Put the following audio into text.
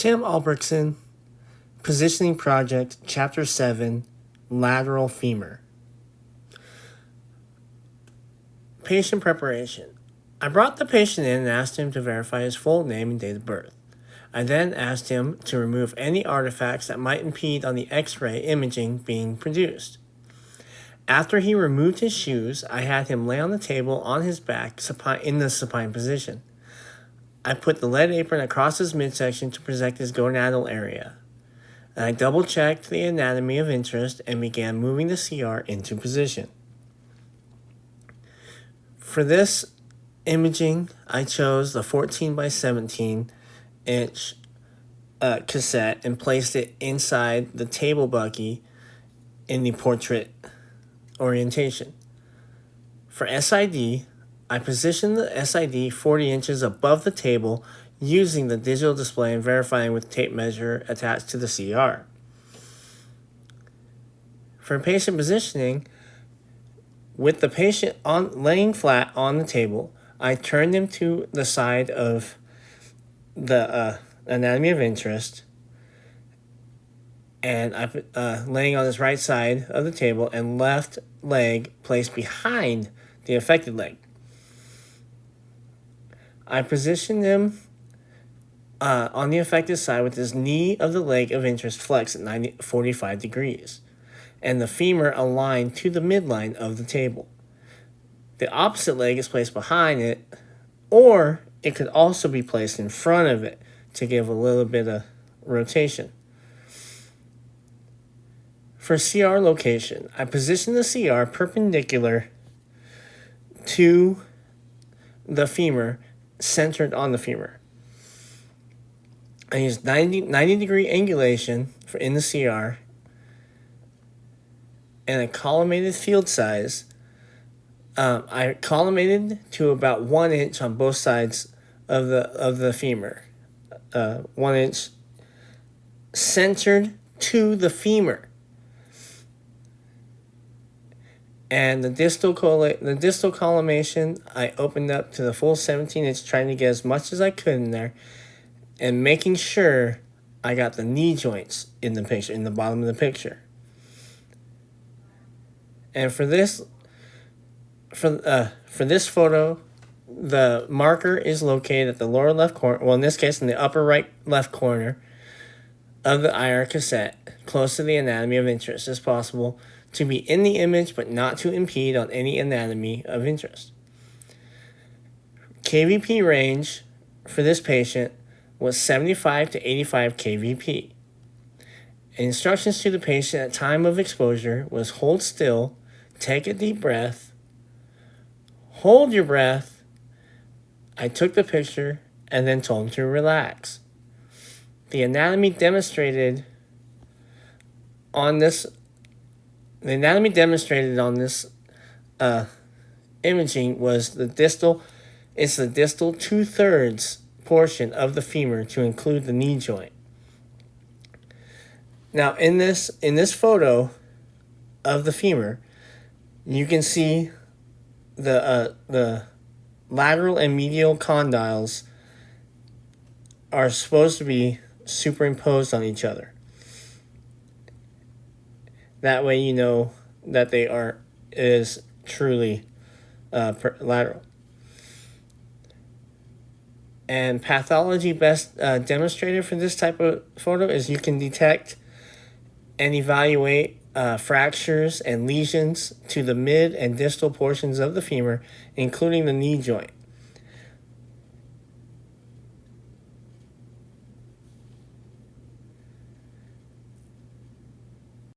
Tim Albrechtson, Positioning Project, Chapter 7, Lateral Femur. Patient preparation. I brought the patient in and asked him to verify his full name and date of birth. I then asked him to remove any artifacts that might impede on the X-ray imaging being produced. After he removed his shoes, I had him lay on the table on his back in the supine position. I put the lead apron across his midsection to protect his gonadal area. And I double-checked the anatomy of interest and began moving the CR into position. For this imaging, I chose the 14 by 17 inch cassette and placed it inside the table buggy in the portrait orientation. For SID, I positioned the SID 40 inches above the table using the digital display and verifying with tape measure attached to the CR. For patient positioning, with the patient laying flat on the table, I turned him to the side of the anatomy of interest, and I put laying on his right side of the table and left leg placed behind the affected leg. I positioned him on the affected side with his knee of the leg of interest flexed at 45 degrees, and the femur aligned to the midline of the table. The opposite leg is placed behind it, or it could also be placed in front of it to give a little bit of rotation. For CR location, I positioned the CR perpendicular to the femur, centered on the femur. I used 90 degree angulation in the CR and a collimated field size. I collimated to about 1 inch on both sides of the femur. 1 inch centered to the femur. And the distal collimation, I opened up to the full 17 inch, trying to get as much as I could in there, and making sure I got the knee joints in the picture, in the bottom of the picture. And for this photo, the marker is located at the lower left corner, well, in this case, in the upper right left corner of the IR cassette, close to the anatomy of interest as possible, to be in the image but not to impede on any anatomy of interest. KVP range for this patient was 75 to 85 KVP. Instructions to the patient at time of exposure was hold still, take a deep breath, hold your breath. I took the picture and then told him to relax. The anatomy demonstrated on this imaging was the distal 2/3 portion of the femur to include the knee joint. Now in this photo of the femur, you can see the lateral and medial condyles are supposed to be superimposed on each other. That way you know that is truly lateral. And pathology best demonstrated for this type of photo is you can detect and evaluate fractures and lesions to the mid and distal portions of the femur, including the knee joint.